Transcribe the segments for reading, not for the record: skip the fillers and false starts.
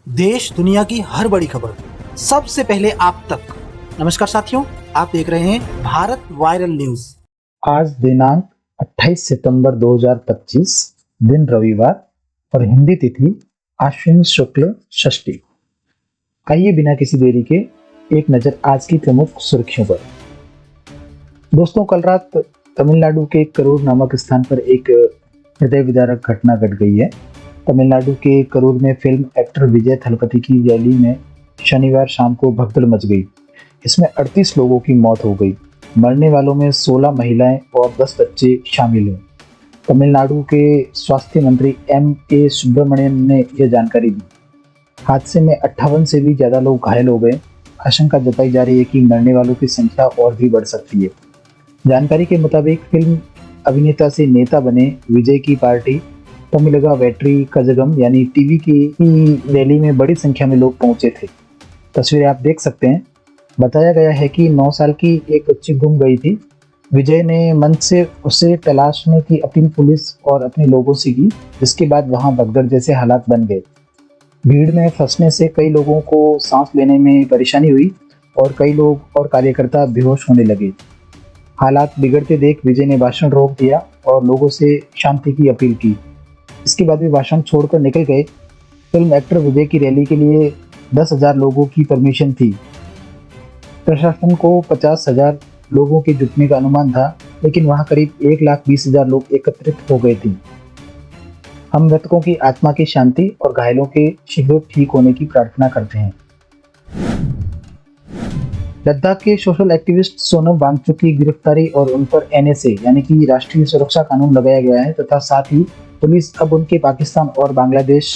देश दुनिया की हर बड़ी खबर सबसे पहले आप तक। नमस्कार साथियों, आप देख रहे हैं भारत वायरल न्यूज। आज दिनांक 28 सितंबर 2025, दिन रविवार और हिंदी तिथि आश्विन शुक्ल षष्ठी। आइए बिना किसी देरी के एक नजर आज की प्रमुख सुर्खियों पर। दोस्तों, कल रात तमिलनाडु के करूर नामक स्थान पर एक हृदय विदारक घटना घट गई है। तमिलनाडु के करूर में फिल्म एक्टर विजय थलपति की रैली में शनिवार शाम को भगदड़ मच गई। इसमें 38 लोगों की मौत हो गई। मरने वालों में 16 महिलाएं और 10 बच्चे शामिल हैं। तमिलनाडु के स्वास्थ्य मंत्री M.A. सुब्रमण्यन ने यह जानकारी दी। हादसे में 58 से भी ज्यादा लोग घायल हो गए। आशंका जताई जा रही है कि मरने वालों की संख्या और भी बढ़ सकती है। जानकारी के मुताबिक फिल्म अभिनेता से नेता बने विजय की पार्टी तमिलगा वेट्री कजगम यानी टीवी की रैली में बड़ी संख्या में लोग पहुंचे थे। तस्वीरें आप देख सकते हैं। बताया गया है कि 9 साल की एक बच्ची गुम गई थी। विजय ने मंच से उसे तलाशने की अपील पुलिस और अपने लोगों से की, जिसके बाद वहां भगदड़ जैसे हालात बन गए। भीड़ में फंसने से कई लोगों को सांस लेने में परेशानी हुई और कई लोग और कार्यकर्ता बेहोश होने लगे। हालात बिगड़ते देख विजय ने भाषण रोक दिया और लोगों से शांति की अपील की। इसके बाद भी भाषण छोड़कर निकल गए। फिल्म एक्टर विजय की रैली के लिए 10,000 लोगों की परमिशन थी। प्रशासन को 50,000 लोगों के जुटने का अनुमान था, लेकिन वहां करीब 1,20,000 लोग एकत्रित हो गए थे। हम मृतकों की आत्मा की शांति और घायलों के शीघ्र ठीक होने की प्रार्थना करते हैं। लद्दाख के सोशल एक्टिविस्ट सोनम वांगचुक की गिरफ्तारी और उन पर NSA यानी कि राष्ट्रीय सुरक्षा कानून लगाया गया है तथा साथ ही पुलिस अब उनके पाकिस्तान और बांग्लादेश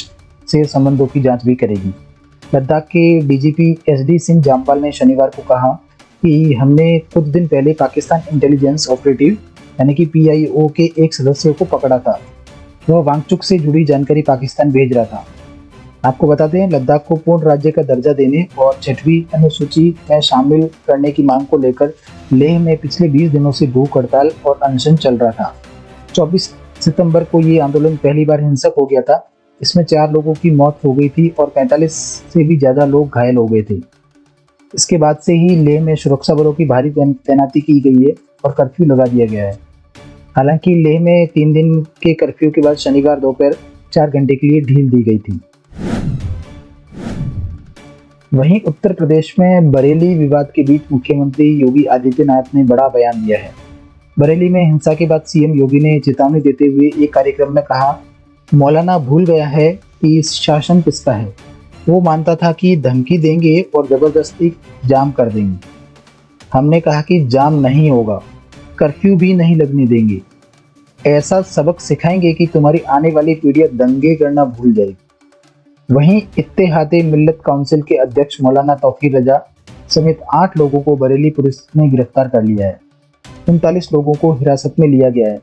से संबंधों की जांच भी करेगी। लद्दाख के DGP SD सिंह जामवाल ने शनिवार को कहा कि हमने कुछ दिन पहले पाकिस्तान इंटेलिजेंस ऑपरेटिव यानी कि PIO के एक सदस्य को पकड़ा था। वह वांगचुक से जुड़ी जानकारी पाकिस्तान भेज रहा था। आपको बता दें, लद्दाख को पूर्ण राज्य का दर्जा देने और 6वीं अनुसूची में शामिल करने की मांग को लेकर लेह में पिछले 20 दिनों से भूख हड़ताल और अनशन चल रहा था। 24 सितंबर को ये आंदोलन पहली बार हिंसक हो गया था। इसमें 4 लोगों की मौत हो गई थी और 45 से भी ज्यादा लोग घायल हो गए थे। इसके बाद से ही लेह में सुरक्षा बलों की भारी तैनाती की गई है और कर्फ्यू लगा दिया गया है। हालांकि लेह में 3 दिन के कर्फ्यू के बाद शनिवार दोपहर 4 घंटे के लिए ढील दी गई थी। वहीं उत्तर प्रदेश में बरेली विवाद के बीच मुख्यमंत्री योगी आदित्यनाथ ने बड़ा बयान दिया है। बरेली में हिंसा के बाद CM योगी ने चेतावनी देते हुए एक कार्यक्रम में कहा, मौलाना भूल गया है कि शासन किसका है। वो मानता था कि धमकी देंगे और जबरदस्ती जाम कर देंगे। हमने कहा कि जाम नहीं होगा, कर्फ्यू भी नहीं लगने देंगे। ऐसा सबक सिखाएंगे कि तुम्हारी आने वाली पीढ़ी दंगे करना भूल जाएगी। वहीं इत्तेहादे मिल्लत काउंसिल के अध्यक्ष मौलाना तौकीर रजा समेत 8 लोगों को बरेली पुलिस ने गिरफ्तार कर लिया है। 39 लोगों को हिरासत में लिया गया है।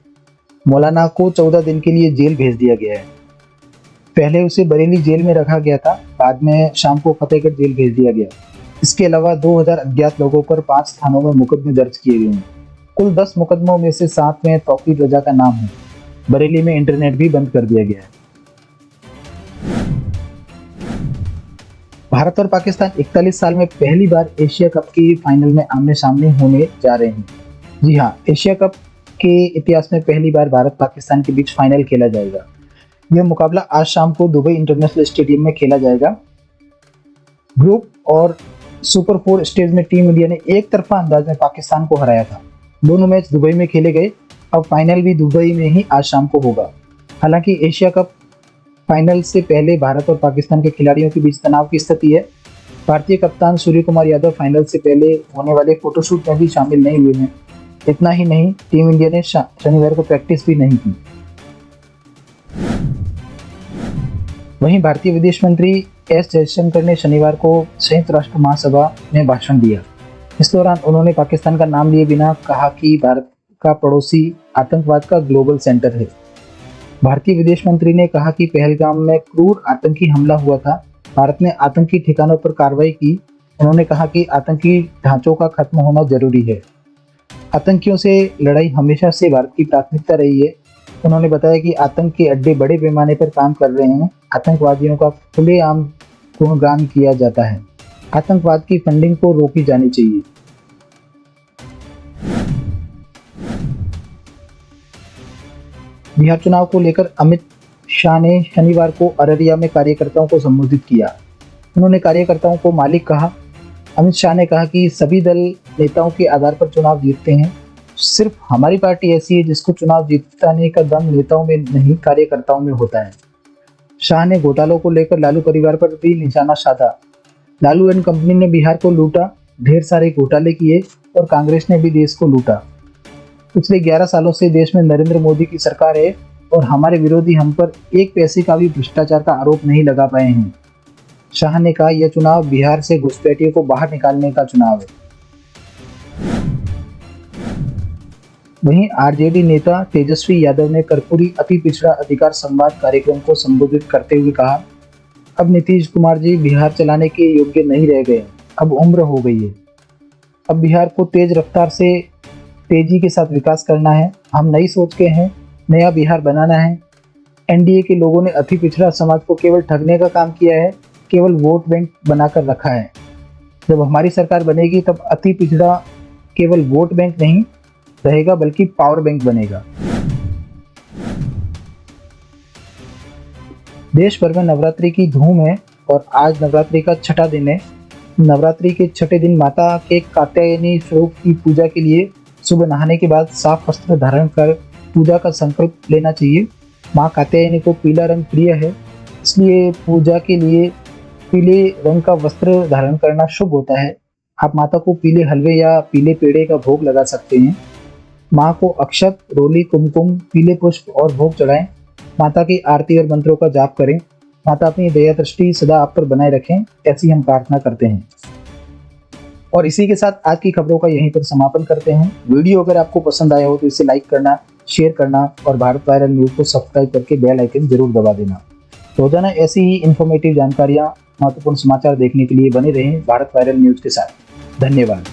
मौलाना को 14 दिन के लिए जेल भेज दिया गया है। पहले उसे बरेली जेल में रखा गया था, बाद में शाम को फतेहगढ़ जेल भेज दिया गया। इसके अलावा 2000 अज्ञात लोगों पर 5 थानों में मुकदमे दर्ज किए गए हैं। कुल 10 मुकदमों में से 7 में तौकीर रजा का नाम है। बरेली में इंटरनेट भी बंद कर दिया गया है। भारत और पाकिस्तान 41 साल में पहली बार एशिया कप की फाइनल में आमने सामने होने जा रहे हैं। जी हाँ, एशिया कप के इतिहास में पहली बार भारत पाकिस्तान के बीच फाइनल खेला जाएगा। यह मुकाबला आज शाम को दुबई इंटरनेशनल स्टेडियम में खेला जाएगा। ग्रुप और सुपर 4 स्टेज में टीम इंडिया ने एक तरफा अंदाज में पाकिस्तान को हराया था। दोनों मैच दुबई में खेले गए। अब फाइनल भी दुबई में ही आज शाम को होगा। हालांकि एशिया कप फाइनल से पहले भारत और पाकिस्तान के खिलाड़ियों के बीच तनाव की स्थिति है। भारतीय कप्तान सूर्य कुमार यादव फाइनल से पहले होने वाले फोटोशूट में भी शामिल नहीं हुए हैं। इतना ही नहीं, टीम इंडिया ने शनिवार को प्रैक्टिस भी नहीं की। वहीं भारतीय विदेश मंत्री S जयशंकर ने शनिवार को संयुक्त राष्ट्र महासभा में भाषण दिया। इस दौरान उन्होंने पाकिस्तान का नाम लिए बिना कहा कि भारत का पड़ोसी आतंकवाद का ग्लोबल सेंटर है। भारतीय विदेश मंत्री ने कहा कि पहलगाम में क्रूर आतंकी हमला हुआ था। भारत ने आतंकी ठिकानों पर कार्रवाई की। उन्होंने कहा कि आतंकी ढांचों का खत्म होना जरूरी है। आतंकियों से लड़ाई हमेशा से भारत की प्राथमिकता रही है। उन्होंने बताया कि आतंक के अड्डे बड़े पैमाने पर काम कर रहे हैं। आतंकवादियों का खुलेआम गुणगान किया जाता है। आतंकवाद की फंडिंग को रोकी जानी चाहिए। बिहार चुनाव को लेकर अमित शाह ने शनिवार को अररिया में कार्यकर्ताओं को संबोधित किया। उन्होंने कार्यकर्ताओं को मालिक कहा। अमित शाह ने कहा कि सभी दल नेताओं के आधार पर चुनाव जीतते हैं, सिर्फ हमारी पार्टी ऐसी है जिसको चुनाव जीतने का दम नेताओं में नहीं कार्यकर्ताओं में होता है। शाह ने घोटालों को लेकर लालू परिवार पर भी निशाना साधा। लालू एंड कंपनी ने बिहार को लूटा, ढेर सारे घोटाले किए और कांग्रेस ने भी देश को लूटा। पिछले 11 सालों से देश में नरेंद्र मोदी की सरकार है और हमारे विरोधी हम पर एक पैसे का भी भ्रष्टाचार का आरोप नहीं लगा पाए हैं। शाह ने कहा, यह चुनाव बिहार से घुसपैठियों को बाहर निकालने का चुनाव है। वहीं आरजेडी नेता तेजस्वी यादव ने कर्पूरी अति पिछड़ा अधिकार संवाद कार्यक्रम को संबोधित करते हुए कहा, अब नीतीश कुमार जी बिहार चलाने के योग्य नहीं रह गए, अब उम्र हो गई है। अब बिहार को तेज रफ्तार से तेजी के साथ विकास करना है। हम नई सोच के हैं, नया बिहार बनाना है। एनडीए के लोगों ने अति पिछड़ा समाज को केवल ठगने का काम किया है, केवल वोट बैंक बनाकर रखा है। जब हमारी सरकार बनेगी तब अति पिछड़ा केवल वोट बैंक नहीं रहेगा बल्कि पावर बैंक बनेगा। देश भर में नवरात्रि की धूम है और आज नवरात्रि का छठा दिन है। नवरात्रि के छठे दिन माता के कात्यायनी स्वरूप की पूजा के लिए सुबह नहाने के बाद साफ वस्त्र धारण कर पूजा का संकल्प लेना चाहिए। माँ कात्यायनी को पीला रंग प्रिय है, इसलिए पूजा के लिए पीले रंग का वस्त्र धारण करना शुभ होता है। आप माता को पीले हलवे या पीले पेड़े का भोग लगा सकते हैं। माँ को अक्षत, रोली, कुमकुम, पीले पुष्प और भोग चढ़ाएं। माता की आरती और मंत्रों का जाप करें। माता अपनी दया दृष्टि सदा आप पर बनाए रखें, ऐसी हम प्रार्थना करते हैं। और इसी के साथ आज की खबरों का यहीं पर समापन करते हैं। वीडियो अगर आपको पसंद आया हो तो इसे लाइक करना, शेयर करना और भारत वायरल न्यूज को सब्सक्राइब करके बेल आइकन जरूर दबा देना। रोजाना ऐसी ही इंफॉर्मेटिव जानकारियां, महत्वपूर्ण समाचार देखने के लिए बने रहें भारत वायरल न्यूज के साथ। धन्यवाद।